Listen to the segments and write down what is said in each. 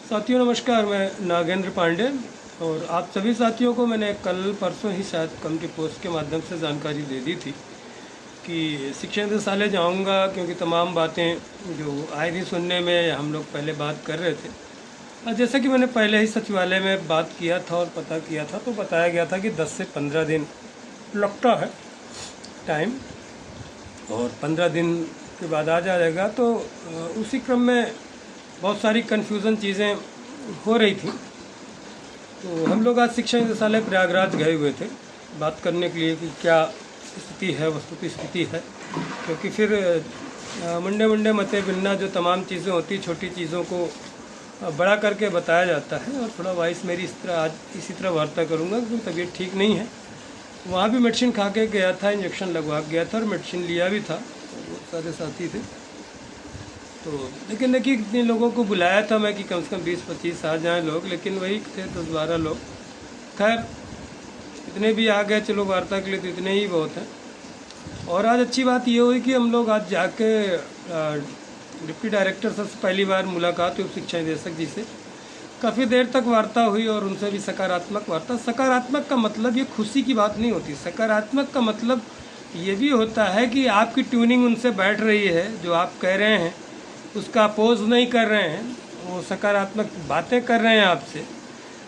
साथियों नमस्कार, मैं नागेंद्र पांडे और आप सभी साथियों को मैंने कल परसों ही शायद कम्युनिटी पोस्ट के माध्यम से जानकारी दे दी थी कि शिक्षा निदेशालय जाऊंगा, क्योंकि तमाम बातें जो आए थी सुनने में हम लोग पहले बात कर रहे थे। और जैसा कि मैंने पहले ही सचिवालय में बात किया था और पता किया था, तो बताया गया था कि 10 से 15 दिन लगता है टाइम, और 15 दिन के बाद आ जाएगा। तो उसी क्रम में बहुत सारी कन्फ्यूज़न चीज़ें हो रही थी। तो हम लोग आज शिक्षा निदेशालय प्रयागराज गए हुए थे बात करने के लिए कि क्या स्थिति है, वस्तु की स्थिति है, क्योंकि फिर मुंडे मते बिन्ना जो तमाम चीज़ें होती, छोटी चीज़ों को बड़ा करके बताया जाता है। और थोड़ा वॉइस मेरी आज इसी तरह वार्ता करूँगा क्योंकि तबीयत ठीक नहीं है। वहाँ भी मेडिसिन खा के गया था, इंजेक्शन लगवा गया था और मेडिसिन लिया भी था, बहुत सारे साथी थे। तो लेकिन देखिए कितने लोगों को बुलाया था मैं कि कम से कम 20-25 आ जाएँ लोग, लेकिन वही थे 10-12 लोग। खैर इतने भी आ गए, चलो वार्ता के लिए तो इतने ही बहुत हैं। और आज अच्छी बात ये हुई कि हम लोग आज जाके डिप्टी डायरेक्टर से पहली बार मुलाकात हुई, शिक्षा निदेशक जी से काफ़ी देर तक वार्ता हुई और उनसे भी सकारात्मक वार्ता। सकारात्मक का मतलब ये खुशी की बात नहीं होती, सकारात्मक का मतलब ये भी होता है कि आपकी ट्यूनिंग उनसे बैठ रही है, जो आप कह रहे हैं उसका अपोज नहीं कर रहे हैं, वो सकारात्मक बातें कर रहे हैं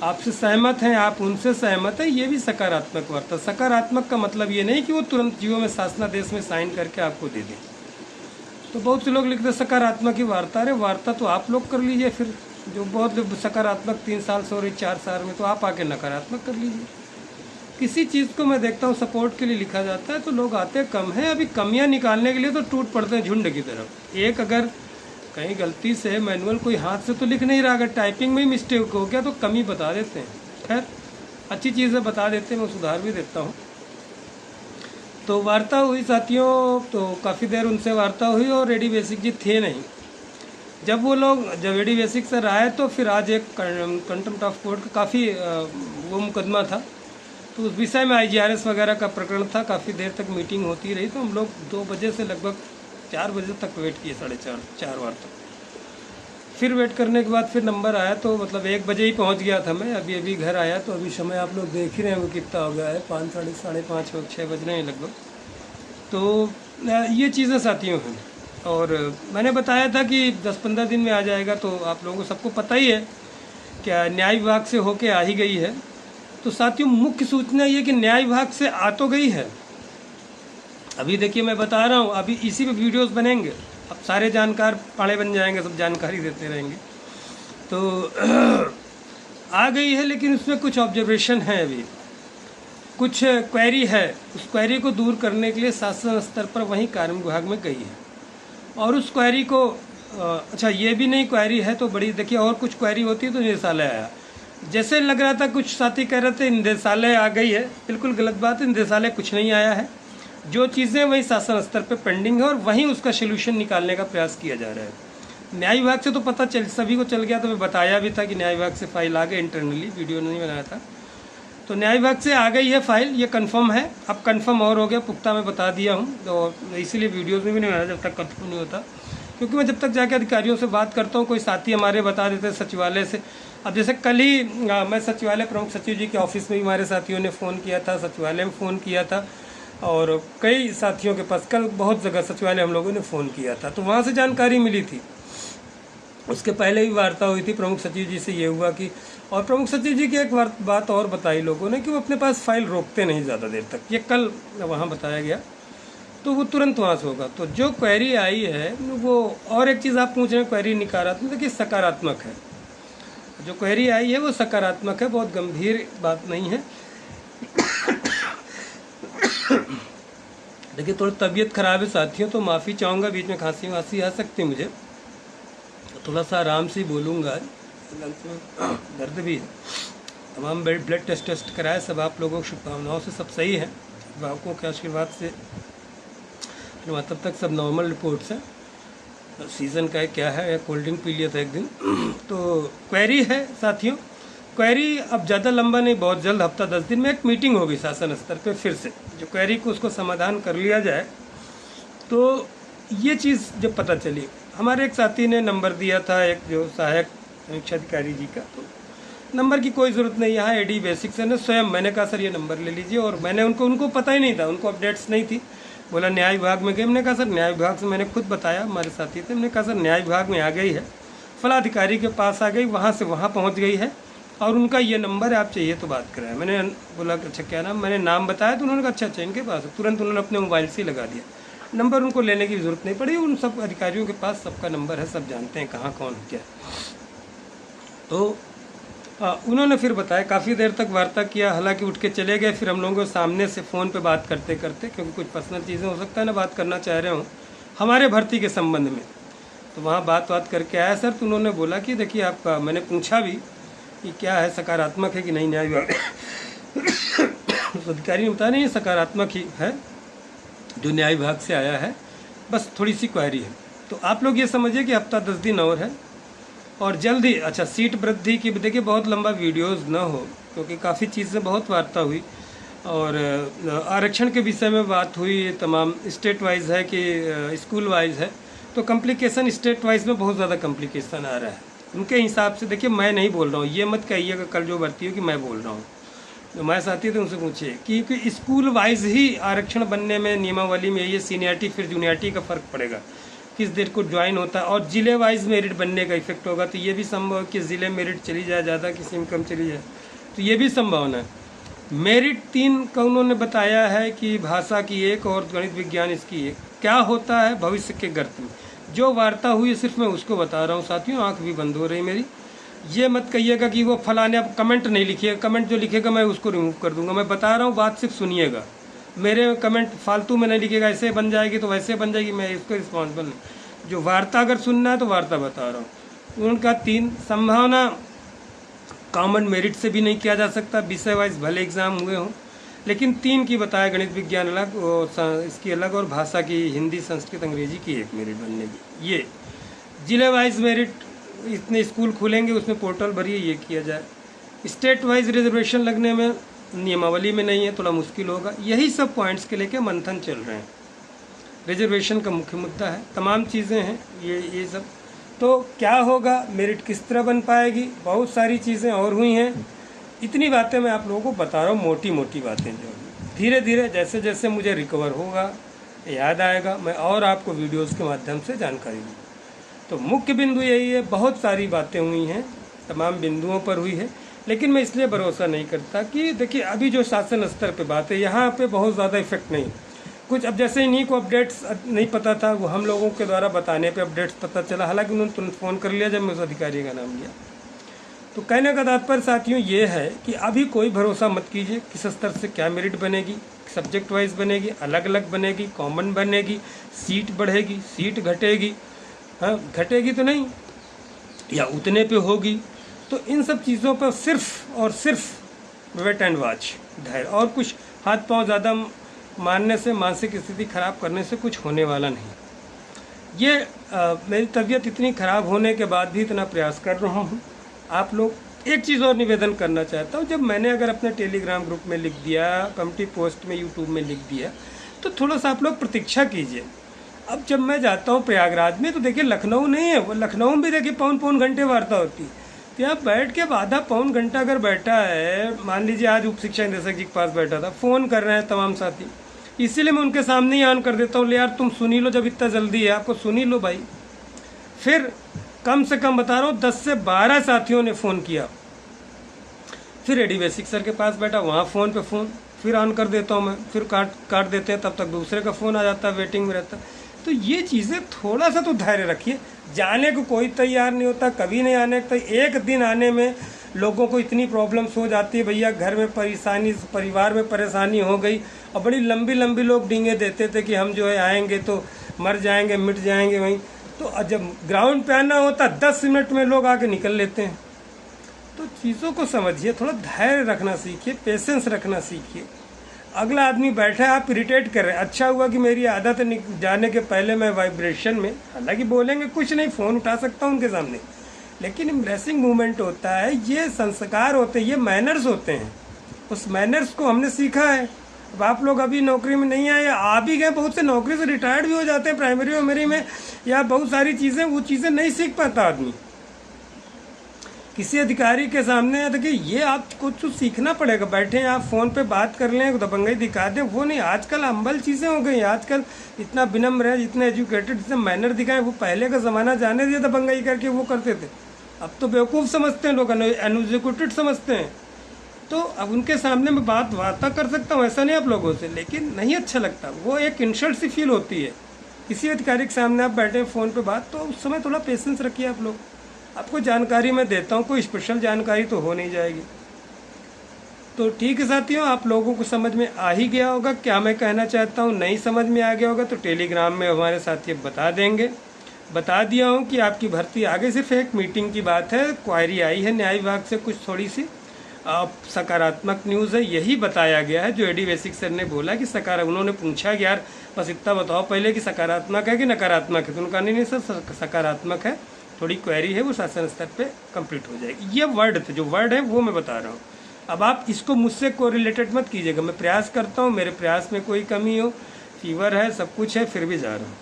आपसे सहमत हैं, आप उनसे सहमत हैं, ये भी सकारात्मक वार्ता। सकारात्मक का मतलब ये नहीं कि वो तुरंत जियो में शासनादेश में साइन करके आपको दे दें। तो बहुत से लोग लिखते सकारात्मक ही वार्ता, अरे वार्ता तो आप लोग कर लीजिए, फिर जो बहुत सकारात्मक 3 साल से हो रही 4 साल में, तो आप आके नकारात्मक कर लीजिए। किसी चीज़ को मैं देखता हूँ सपोर्ट के लिए लिखा जाता है तो लोग आते कम हैं, अभी कमियाँ निकालने के लिए तो टूट पड़ते हैं झुंड की तरफ। एक अगर कहीं गलती से मैनुअल कोई हाथ से तो लिख नहीं रहा, अगर टाइपिंग में ही मिस्टेक हो गया तो कमी बता देते हैं। खैर अच्छी चीज़ें बता देते हैं, मैं सुधार भी देता हूँ। तो वार्ता हुई साथियों, तो काफ़ी देर उनसे वार्ता हुई और एडी बेसिक जी थे नहीं। जब एडी बेसिक सर आए तो फिर आज एक कंटेम्प्ट ऑफ कोर्ट का काफ़ी वो मुकदमा था, तो उस विषय में IGRS वगैरह का प्रकरण था। काफ़ी देर तक मीटिंग होती रही, तो हम लोग 2 बजे से लगभग 4 बजे तक वेट किए, 4:30 बार तक। फिर वेट करने के बाद फिर नंबर आया, तो मतलब 1 बजे ही पहुंच गया था मैं। अभी घर आया, तो अभी समय आप लोग देख ही रहे हैं कितना हो गया है, 5 साढ़े 5 6 बज रहे हैं लगभग। तो ये चीज़ें साथियों हैं, और मैंने बताया था कि 10-15 दिन में आ जाएगा। तो आप लोगों को सबको पता ही है क्या न्याय विभाग से होके आ ही गई है। तो साथियों मुख्य सूचना ये कि न्याय विभाग से आ तो गई है, अभी देखिए मैं बता रहा हूँ, अभी इसी पे वीडियोस बनेंगे, अब सारे जानकार पाड़े बन जाएंगे, सब जानकारी देते रहेंगे। तो आ गई है, लेकिन उसमें कुछ ऑब्जर्वेशन है, अभी कुछ क्वेरी है। उस क्वेरी को दूर करने के लिए शासन स्तर पर वहीं कार्मिक विभाग में गई है। और उस क्वेरी को अच्छा ये भी नहीं क्वेरी है तो बड़ी, देखिए और कुछ क्वेरी होती है तो निदेशालय आया। जैसे लग रहा था, कुछ साथी कह रहे थे निदेशालय आ गई है, बिल्कुल गलत बात है। निदेशालय कुछ नहीं आया है, जो चीज़ें वही शासन स्तर पे पेंडिंग है और वहीं उसका सोल्यूशन निकालने का प्रयास किया जा रहा है। न्याय विभाग से तो पता चल सभी को चल गया, तो मैं बताया भी था कि न्याय विभाग से फाइल आ गई, इंटरनली वीडियो नहीं बनाया था। तो न्याय विभाग से आ गई है फाइल, ये कंफर्म है। अब कंफर्म और हो गया, पुख्ता मैं बता दिया हूँ, तो इसीलिए वीडियोज़ में भी नहीं बनाया जब तक कंफर्म नहीं होता। क्योंकि मैं जब तक जाके अधिकारियों से बात करता हूँ, कोई साथी हमारे बता देते सचिवालय से। अब जैसे कल ही मैं सचिवालय प्रमुख सचिव जी के ऑफिस में भी हमारे साथियों ने फ़ोन किया था, सचिवालय में फ़ोन किया था, और कई साथियों के पास कल बहुत जगह सचिवालय हम लोगों ने फ़ोन किया था, तो वहाँ से जानकारी मिली थी। उसके पहले भी वार्ता हुई थी प्रमुख सचिव जी से, ये हुआ कि, और प्रमुख सचिव जी की एक बात और बताई लोगों ने कि वो अपने पास फाइल रोकते नहीं ज़्यादा देर तक, ये कल वहाँ बताया गया, तो वो तुरंत वहाँ से होगा। तो जो क्वेरी आई है वो, और एक चीज़ आप पूछ रहे हैं क्वेरी नकारात्मक, देखिए सकारात्मक है। जो क्वेरी आई है वो सकारात्मक है, बहुत गंभीर बात नहीं है। देखिए थोड़ी तबीयत ख़राब है साथियों, तो माफ़ी चाहूँगा, बीच में खांसी वासी आ सकती है मुझे, तो थोड़ा सा आराम से बोलूँगा, दर्द भी है। तमाम ब्लड टेस्ट कराए, सब आप लोगों की शुभकामनाओं से सब सही है, अभिभावकों के आशीर्वाद से तब तक सब नॉर्मल रिपोर्ट्स हैं। सीज़न का क्या है, कोल्ड ड्रिंक पी लिया था एक दिन। तो क्वेरी है साथियों, क्वेरी अब ज़्यादा लंबा नहीं, बहुत जल्द हफ्ता 10 दिन में एक मीटिंग होगी शासन स्तर पे, फिर से जो क्वेरी को उसको समाधान कर लिया जाए। तो ये चीज़ जब पता चली, हमारे एक साथी ने नंबर दिया था, एक जो सहायक समीक्षा अधिकारी जी का। तो नंबर की कोई ज़रूरत नहीं, यहाँ एडी बेसिक्स है ना, स्वयं मैंने कहा सर ये नंबर ले लीजिए, और मैंने उनको पता ही नहीं था, उनको अपडेट्स नहीं थी। बोला न्याय विभाग में गए, हमने कहा सर न्याय विभाग से, मैंने खुद बताया, हमारे साथी थे, हमने कहा सर न्याय विभाग में आ गई है, फला अधिकारी के पास आ गई, वहाँ से वहाँ पहुँच गई है, और उनका ये नंबर है, आप चाहिए तो बात कराएं। मैंने बोला अच्छा क्या नाम, मैंने नाम बताया तो उन्होंने कहा अच्छा अच्छा इनके पास है। तुरंत उन्होंने अपने मोबाइल से ही लगा दिया नंबर, उनको लेने की ज़रूरत नहीं पड़ी, उन सब अधिकारियों के पास सबका नंबर है, सब जानते हैं कहाँ कौन क्या। तो उन्होंने फिर बताया, काफ़ी देर तक वार्ता किया, हालांकि उठ के चले गए। फिर हम लोगों को सामने से फ़ोन पे बात करते करते, क्योंकि कुछ पर्सनल चीज़ें हो सकता है ना बात करना चाह रहे हो हमारे भर्ती के संबंध में, तो वहाँ बात करके आया सर। तो उन्होंने बोला कि देखिए आपका, मैंने पूछा भी कि क्या है, सकारात्मक है कि नहीं न्याय विभाग अधिकारी ने बताया नहीं ये सकारात्मक ही है, जो न्याय विभाग से आया है, बस थोड़ी सी क्वेरी है। तो आप लोग ये समझिए कि हफ्ता 10 दिन और है, और जल्द ही अच्छा सीट वृद्धि की, देखिए बहुत लंबा वीडियोस ना हो, क्योंकि काफ़ी चीज़ें बहुत वार्ता हुई, और आरक्षण के विषय में बात हुई, तमाम स्टेट वाइज है कि स्कूल वाइज है, तो कॉम्प्लिकेशन स्टेट वाइज में बहुत ज़्यादा कॉम्प्लिकेशन आ रहा है उनके हिसाब से। देखिए मैं नहीं बोल रहा हूँ, ये मत कहिएगा कल जो भर्ती हो कि मैं बोल रहा हूँ, तो हमारे साथी थे उनसे पूछिए कि स्कूल वाइज ही आरक्षण बनने में, नियमावली में ये सीनियरिटी फिर जूनियरिटी का फ़र्क पड़ेगा, किस डेट को ज्वाइन होता है, और ज़िले वाइज मेरिट बनने का इफेक्ट होगा। तो ये भी संभव है कि ज़िले मेरिट चली जाए ज़्यादा, किसी में कम चली जाए, तो ये भी संभावना है। मेरिट 3 का उन्होंने बताया है कि भाषा की 1 और गणित विज्ञान इसकी 1। क्या होता है भविष्य के गर्त में, जो वार्ता हुई सिर्फ मैं उसको बता रहा हूँ साथियों, आँख भी बंद हो रही मेरी। ये मत कहिएगा कि वो फलाने, आप कमेंट नहीं लिखिएगा, कमेंट जो लिखेगा मैं उसको रिमूव कर दूंगा। मैं बता रहा हूँ, बात सिर्फ सुनिएगा, मेरे कमेंट फालतू में नहीं लिखिएगा, ऐसे बन जाएगी तो वैसे बन जाएगी, मैं इसको रिस्पॉन्सिबल नहीं। जो वार्ता अगर सुनना है तो वार्ता बता रहा हूँ। उनका 3 संभावना, कॉमन मेरिट से भी नहीं किया जा सकता, विषय वाइज भले एग्ज़ाम हुए हों, लेकिन 3 की बताया, गणित विज्ञान अलग और इसकी अलग, और भाषा की हिंदी संस्कृत अंग्रेजी की 1 मेरिट बनने की। ये जिले वाइज मेरिट, इतने स्कूल खुलेंगे उसमें पोर्टल भरिए, ये किया जाए। स्टेट वाइज रिजर्वेशन लगने में नियमावली में नहीं है, थोड़ा मुश्किल होगा। यही सब पॉइंट्स के लेके मंथन चल रहे हैं। रिजर्वेशन का मुख्य मुद्दा है, तमाम चीज़ें हैं ये सब। तो क्या होगा, मेरिट किस तरह बन पाएगी, बहुत सारी चीज़ें और हुई हैं। इतनी बातें मैं आप लोगों को बता रहा हूँ, मोटी मोटी बातें जो धीरे धीरे जैसे जैसे मुझे रिकवर होगा, याद आएगा, मैं और आपको वीडियोस के माध्यम से जानकारी दूँ। तो मुख्य बिंदु यही है, बहुत सारी बातें हुई हैं, तमाम बिंदुओं पर हुई है, लेकिन मैं इसलिए भरोसा नहीं करता कि देखिए अभी जो शासन स्तर पे बात है, यहाँ पे बहुत ज़्यादा इफेक्ट नहीं कुछ। अब जैसे इन्हीं को अपडेट्स नहीं पता था, वो हम लोगों के द्वारा बताने पे अपडेट्स पता चला, हालांकि उन्होंने तुरंत फ़ोन कर लिया जब मैं उस अधिकारी का नाम लिया। तो कहने का तात्पर्य साथियों ये है कि अभी कोई भरोसा मत कीजिए किस स्तर से क्या मेरिट बनेगी, सब्जेक्ट वाइज बनेगी, अलग अलग बनेगी, कॉमन बनेगी, सीट बढ़ेगी, सीट घटेगी, हाँ घटेगी तो नहीं, या उतने पे होगी। तो इन सब चीज़ों पर सिर्फ और सिर्फ वेट एंड वॉच, धैर्य, और कुछ हाथ पांव ज़्यादा मारने से, मानसिक स्थिति खराब करने से कुछ होने वाला नहीं। ये मेरी तबीयत इतनी ख़राब होने के बाद भी इतना प्रयास कर रहा हूँ। आप लोग एक चीज़ और निवेदन करना चाहता हूँ, जब मैंने अगर अपने टेलीग्राम ग्रुप में लिख दिया, कम्युनिटी पोस्ट में यूट्यूब में लिख दिया, तो थोड़ा सा आप लोग प्रतीक्षा कीजिए। अब जब मैं जाता हूँ प्रयागराज में, तो देखिए लखनऊ नहीं है, वो लखनऊ में भी देखिए पौन घंटे वार्ता होती है। तो यहाँ बैठ के आधा पौन घंटा अगर बैठा है, मान लीजिए आज उप शिक्षा निदेशक जी के पास बैठा था, फ़ोन कर रहे हैं तमाम साथी, इसीलिए मैं उनके सामने ही ऑन कर देता हूँ, ले यार तुम सुनी लो, जब इतना जल्दी है आपको सुनी लो भाई। फिर कम से कम बता रहा हूँ 10 से 12 साथियों ने फ़ोन किया, फिर एडी बेसिक सर के पास बैठा, वहाँ फ़ोन पे फ़ोन फिर ऑन कर देता हूँ मैं, फिर काट देते हैं, तब तक दूसरे का फ़ोन आ जाता है, वेटिंग में रहता है। तो ये चीज़ें थोड़ा सा तो धैर्य रखिए। जाने को कोई तैयार नहीं होता, कभी नहीं आने का, एक दिन आने में लोगों को इतनी प्रॉब्लम्स हो जाती है, भैया घर में परेशानी, परिवार में परेशानी हो गई, और बड़ी लंबी लंबी लोग डींगे देते थे कि हम जो है आएंगे तो मर जाएंगे, मिट जाएंगे वहीं। तो जब ग्राउंड पे आना होता 10 मिनट में लोग आके निकल लेते हैं। तो चीज़ों को समझिए, थोड़ा धैर्य रखना सीखिए, पेशेंस रखना सीखिए। अगला आदमी बैठा है, आप इरिटेट कर रहे हैं। अच्छा हुआ कि मेरी आदत है जाने के पहले मैं वाइब्रेशन में, हालांकि बोलेंगे कुछ नहीं, फ़ोन उठा सकता हूँ उनके सामने, लेकिन एम्ब्रेसिंग मूवमेंट होता है, ये संस्कार होते हैं, ये मैनर्स होते हैं। उस मैनर्स को हमने सीखा है। अब आप लोग अभी नौकरी में नहीं आए, आ भी गए, बहुत से नौकरी से रिटायर्ड भी हो जाते हैं प्राइमरी वमरी में, या बहुत सारी चीज़ें, वो चीज़ें नहीं सीख पाता आदमी। किसी अधिकारी के सामने देखिए, ये आपको कुछ सीखना पड़ेगा। बैठे आप फ़ोन पे बात कर लें, दबंगई दिखा दें, वो नहीं। आजकल हम्बल चीज़ें हो गई। आजकल इतना विनम्र है, इतने एजुकेटेड, इतने मैनर दिखाएं। वो पहले का ज़माना जाने दिया, दबंगई करके वो करते थे। अब तो बेवकूफ़ समझते हैं लोग, अनएजुकेटेड समझते हैं। तो अब उनके सामने मैं वार्ता कर सकता हूँ, ऐसा नहीं आप लोगों से, लेकिन नहीं अच्छा लगता। वो एक इंसल्ट सी फील होती है। किसी अधिकारी के सामने आप बैठे फ़ोन पे बात, तो उस समय थोड़ा पेशेंस रखिए आप लोग। आपको जानकारी मैं देता हूँ, कोई स्पेशल जानकारी तो हो नहीं जाएगी। तो ठीक है साथियों, आप लोगों को समझ में आ ही गया होगा क्या मैं कहना चाहता हूँ। नहीं समझ में आ गया होगा तो टेलीग्राम में हमारे साथी बता देंगे। बता दिया हूँ कि आपकी भर्ती आगे सिर्फ एक मीटिंग की बात है। क्वायरी आई है न्याय विभाग से कुछ थोड़ी सी, सकारात्मक न्यूज़ है, यही बताया गया है जो एडी बेसिक सर ने बोला कि उन्होंने पूछा कि यार बस इतना बताओ पहले कि सकारात्मक है कि नकारात्मक है, तो उन्होंने कहा नहीं सर सकारात्मक है, थोड़ी क्वेरी है वो शासन स्तर पे कंप्लीट हो जाएगी। ये वर्ड थे, जो वर्ड है वो मैं बता रहा हूँ। अब आप इसको मुझसे को रिलेटेड मत कीजिएगा। मैं प्रयास करता हूँ, मेरे प्रयास में कोई कमी हो, फीवर है, सब कुछ है, फिर भी जा रहा हूँ।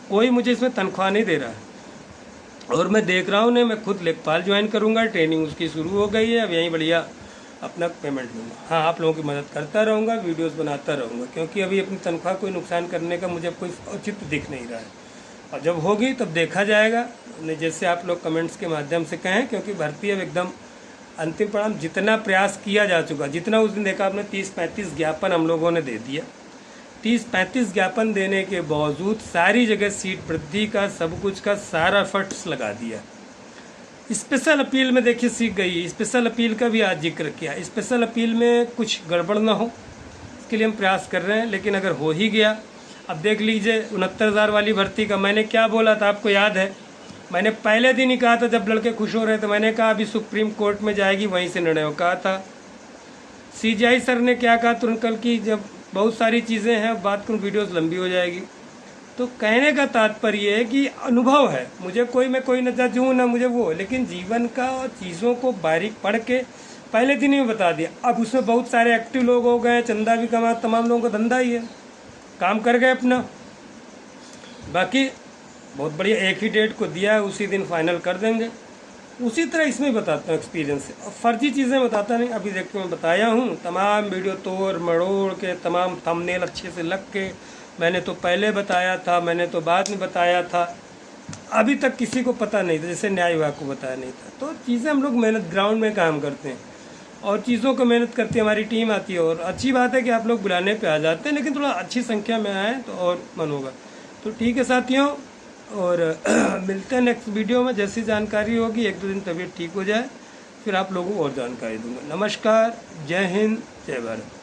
कोई मुझे इसमें तनख्वाह नहीं दे रहा है। और मैं देख रहा हूँ नहीं, मैं खुद लेखपाल ज्वाइन करूँगा, ट्रेनिंग उसकी शुरू हो गई है। अब यहीं बढ़िया अपना पेमेंट दूँगा। हाँ, आप लोगों की मदद करता रहूँगा, वीडियोस बनाता रहूँगा, क्योंकि अभी अपनी तनख्वाह कोई नुकसान करने का मुझे कोई औचित्य दिख नहीं रहा है। और जब होगी तब देखा जाएगा, जैसे आप लोग कमेंट्स के माध्यम से कहें, क्योंकि भर्ती अब एकदम अंतिम परिणाम। जितना प्रयास किया जा चुका, जितना उस दिन देखा आपने 30-35 ज्ञापन हम लोगों ने दे दिया। 30-35 ज्ञापन देने के बावजूद सारी जगह सीट वृद्धि का, सब कुछ का सारा एफर्ट्स लगा दिया। स्पेशल अपील में देखिए सीख गई। स्पेशल अपील का भी आज जिक्र किया। स्पेशल अपील में कुछ गड़बड़ ना हो, इसके लिए हम प्रयास कर रहे हैं। लेकिन अगर हो ही गया, अब देख लीजिए 69,000 वाली भर्ती का मैंने क्या बोला था, आपको याद है? मैंने पहले दिन ही कहा था, जब लड़के खुश हो रहे थे, मैंने कहा अभी सुप्रीम कोर्ट में जाएगी, वहीं से निर्णय हो। कहा था CGI सर ने क्या कहा तुरंत कल की, जब बहुत सारी चीज़ें हैं, बात करूँ वीडियोस लंबी हो जाएगी। तो कहने का तात्पर्य है कि अनुभव है मुझे, मैं कोई न जजूँ ना मुझे वो, लेकिन जीवन का चीज़ों को बारीक पढ़ के पहले दिन ही बता दिया। अब उसमें बहुत सारे एक्टिव लोग हो गए, चंदा भी कमा, तमाम लोगों का धंधा ही है, काम कर गए अपना। बाकी बहुत बढ़िया, एक ही डेट को दिया है, उसी दिन फाइनल कर देंगे। उसी तरह इसमें बताता हूँ एक्सपीरियंस से, और फर्जी चीज़ें बताता नहीं। अभी देखो मैं बताया हूँ, तमाम वीडियो तोड़ मड़ोड़ के, तमाम थंबनेल अच्छे से लग के, मैंने तो पहले बताया था, मैंने तो बाद में बताया था, अभी तक किसी को पता नहीं था, जैसे न्याय विभाग को बताया नहीं था। तो चीज़ें हम लोग मेहनत ग्राउंड में काम करते हैं और चीज़ों को मेहनत करती है, हमारी टीम आती है। और अच्छी बात है कि आप लोग बुलाने पे आ जाते हैं, लेकिन थोड़ा अच्छी संख्या में आए तो और मन होगा। तो ठीक है साथियों, और मिलते हैं नेक्स्ट वीडियो में। जैसी जानकारी होगी, 1-2 दिन तबीयत ठीक हो जाए, फिर आप लोगों को और जानकारी दूंगा। नमस्कार, जय हिंद, जय भारत।